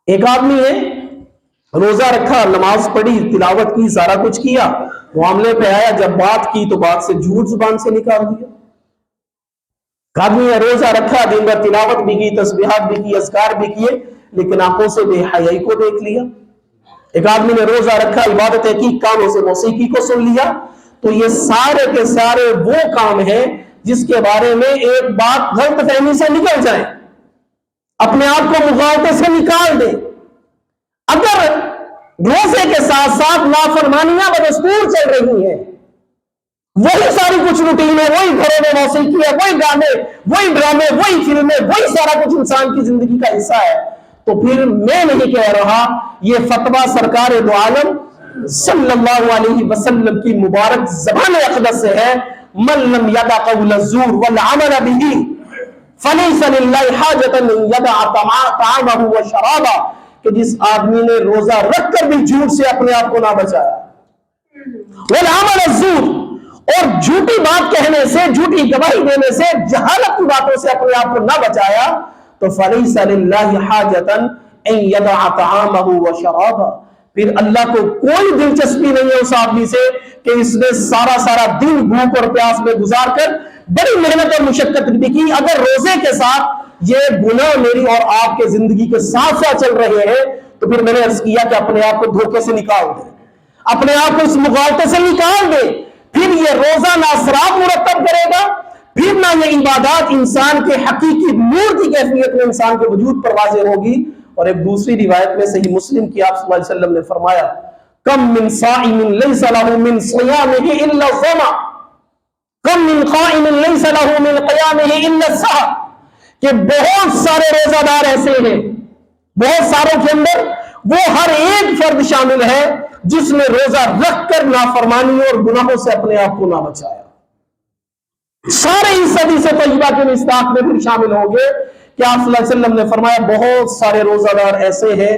ایک آدمی ہے روزہ رکھا، نماز پڑھی، تلاوت کی، سارا کچھ کیا، معاملے پہ آیا، جب بات کی تو بات سے جھوٹ زبان سے نکال دیا۔ ایک آدمی ہے روزہ رکھا، دن بھر تلاوت بھی کی، تسبیحات بھی کی، اذکار بھی کیے، لیکن آنکھوں سے بے حیائی کو دیکھ لیا۔ ایک آدمی نے روزہ رکھا، عبادتیں کی، کانوں سے موسیقی کو سن لیا۔ تو یہ سارے کے سارے وہ کام ہیں جس کے بارے میں ایک بات غلط فہمی سے نکل جائے، اپنے آپ کو مغالطے سے نکال دے۔ اگر روزے کے ساتھ ساتھ نافرمانیاں بدستور چل رہی ہیں، وہی ساری کچھ روٹین ہے، وہی گھروں میں موسیقی ہے، وہی گانے، وہی ڈرامے، وہی فلمیں، وہی سارا کچھ انسان کی زندگی کا حصہ ہے، تو پھر میں نہیں کہہ رہا، یہ فتویٰ سرکار دو عالم صلی اللہ علیہ وسلم کی مبارک زبان اقدس سے ہے، من لم یدع قول الزور والعمل به فلیس للہ حاجۃ ان یدع طعامہ وشرابہ، کہ جس آدمی نے روزہ رکھ کر بھی جھوٹ سے اپنے آپ کو نہ بچایا، والعمل الزور، اور جھوٹی بات کہنے سے، جھوٹی گواہی دینے سے، جہالت کی باتوں سے اپنے آپ کو نہ بچایا، تو فلیس للہ حاجۃ ان یدع طعامہ وشرابہ، پھر اللہ کو کوئی دلچسپی نہیں ہے اس آدمی سے کہ اس نے سارا دن بھوک اور پیاس میں گزار کر بڑی محنت اور مشقت بھی کی، اگر روزے کے ساتھ یہ گناہ میری اور آپ کے زندگی کے ساتھ ساتھ چل رہے ہیں، تو پھر میں نے عرض کیا کہ اپنے آپ کو دھوکے سے نکال دیں، اپنے آپ کو اس مغالطے سے نکال دیں، پھر یہ روزہ نہ اثرات مرتب کرے گا، پھر نہ یہ عبادات انسان کے حقیقی نور کی کیفیت میں انسان کے وجود پر واضح ہوگی۔ اور ایک دوسری روایت میں صحیح مسلم کی آپ صلی اللہ علیہ وسلم نے فرمایا، کم من صائم لیس لہ من صیامہ الا الظمأ، کم من قائم لیس لہ من قیامہ الا السہر، کہ بہت سارے روزہ دار ایسے ہیں، بہت ساروں کے اندر وہ ہر ایک فرد شامل ہے جس نے روزہ رکھ کر نافرمانی اور گناہوں سے اپنے آپ کو نہ بچایا۔ سارے اس حدیث طیبہ کے مصداق میں پھر شامل ہوں گے کہ آپ صلی اللہ علیہ وسلم نے فرمایا بہت سارے روزہ دار ایسے ہیں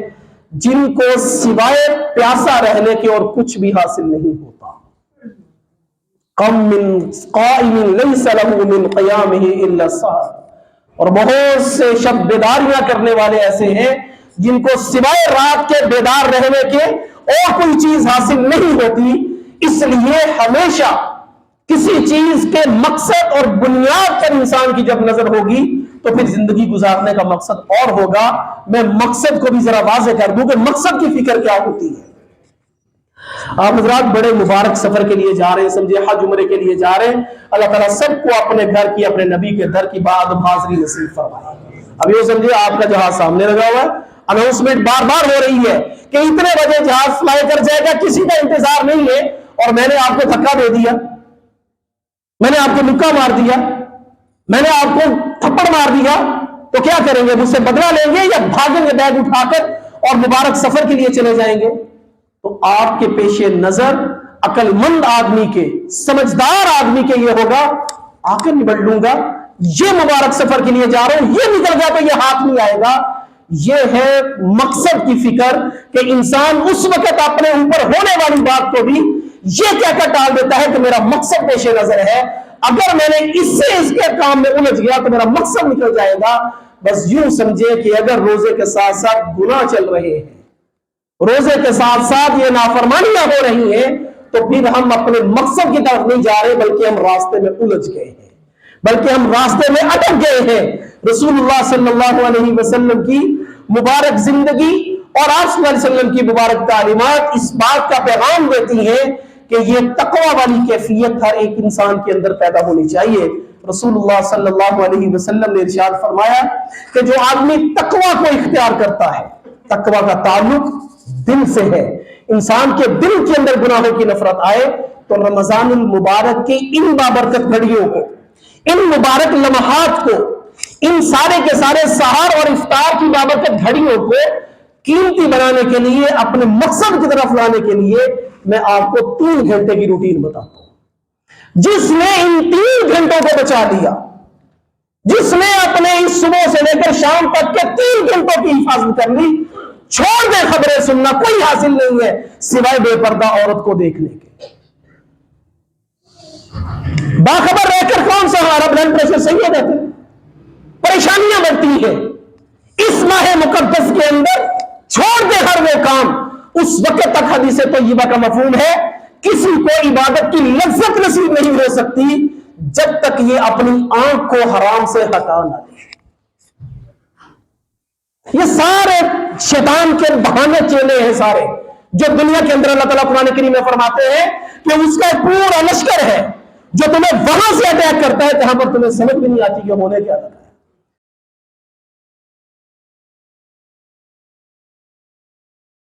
جن کو سوائے پیاسا رہنے کے اور کچھ بھی حاصل نہیں ہوتا۔ کم من قائم لیس لہ من قیامہ الا السحر، اور بہت سے شب بیداریاں کرنے والے ایسے ہیں جن کو سوائے رات کے بیدار رہنے کے اور کوئی چیز حاصل نہیں ہوتی۔ اس لیے ہمیشہ کسی چیز کے مقصد اور بنیاد پر انسان کی جب نظر ہوگی تو پھر زندگی گزارنے کا مقصد اور ہوگا۔ میں مقصد کو بھی ذرا واضح کر دوں کہ مقصد کی فکر کیا ہوتی ہے۔ آپ حضرات بڑے مبارک سفر کے لیے جا رہے ہیں، سمجھے حج عمرے کے لیے جا رہے ہیں، اللہ تعالیٰ سب کو اپنے گھر کی، اپنے نبی کے در کی بعد حاضری نصیب فرمائے۔ اب یہ سمجھے آپ کا جہاز سامنے لگا ہوا ہے، اناؤنسمنٹ بار بار ہو رہی ہے کہ اتنے بجے جہاز فلائی کر جائے گا، کسی کا انتظار نہیں ہے، اور میں نے آپ کو دھکا دے دیا، میں نے آپ کو مکہ مار دیا، میں نے آپ کو تھپڑ مار دیا، تو کیا کریں گے؟ مجھ سے بدلہ لیں گے یا بھاگیں گے بیگ اٹھا کر اور مبارک سفر کے لیے چلے جائیں گے؟ تو آپ کے پیش نظر عقل مند آدمی کے، سمجھدار آدمی کے یہ ہوگا آ کر نبڑ لوں گا، یہ مبارک سفر کے لیے جا رہا ہوں، یہ نکل گیا تو یہ ہاتھ نہیں آئے گا۔ یہ ہے مقصد کی فکر کہ انسان اس وقت اپنے اوپر ہونے والی بات کو بھی یہ کہہ کر ٹال دیتا ہے کہ میرا مقصد پیش نظر ہے، اگر میں نے اس سے اس کے کام میں الجھ گیا تو میرا مقصد نکل جائے گا۔ بس یوں سمجھے کہ اگر روزے کے ساتھ ساتھ گناہ چل رہے ہیں، روزے کے ساتھ ساتھ یہ نافرمانیاں ہو رہی ہیں، تو پھر ہم اپنے مقصد کی طرف نہیں جا رہے، بلکہ ہم راستے میں الجھ گئے ہیں، بلکہ ہم راستے میں اٹک گئے ہیں۔ رسول اللہ صلی اللہ علیہ وسلم کی مبارک زندگی اور آپ صلی اللہ علیہ وسلم کی مبارک تعلیمات اس بات کا پیغام دیتی ہیں کہ یہ تقوی والی کیفیت ہر ایک انسان کے اندر پیدا ہونی چاہیے۔ رسول اللہ صلی اللہ علیہ وسلم نے ارشاد فرمایا کہ جو آدمی تقوی کو اختیار کرتا ہے، تقوی کا تعلق دل سے ہے، انسان کے دل کے اندر گناہوں کی نفرت آئے تو رمضان المبارک کی ان بابرکت گھڑیوں کو، ان مبارک لمحات کو، ان سارے کے سارے سحر اور افطار کی بابرکت گھڑیوں کو قیمتی بنانے کے لیے، اپنے مقصد کی طرف لانے کے لیے میں آپ کو 3 گھنٹے کی روٹین بتاتا ہوں۔ جس نے ان 3 گھنٹوں کو بچا لیا، جس نے اپنے اس صبح سے لے کر شام تک کے 3 گھنٹوں کی حفاظت کر لی، چھوڑ دے خبریں سننا، کوئی حاصل نہیں ہے سوائے بے پردہ عورت کو دیکھنے کے۔ باخبر رہ کر کون سا ہمارا بلڈ پریشر صحیح ہے؟ رہتے پریشانیاں بڑھتی ہیں۔ اس ماہ مقدس کے اندر چھوڑ دے ہر وہ کام، اس وقت تک حدیث طیبہ کا مفہوم ہے کسی کو عبادت کی لذت نصیب نہیں ہو سکتی جب تک یہ اپنی آنکھ کو حرام سے ہٹا نہ دے۔ یہ سارے شیطان کے بہانے چیلے ہیں سارے، جو دنیا کے اندر اللہ تعالیٰ قرآن کریم میں فرماتے ہیں کہ اس کا پورا لشکر ہے جو تمہیں وہاں سے اٹیک کرتا ہے جہاں پر تمہیں سمجھ بھی نہیں آتی کہ ہونے کیا تھا۔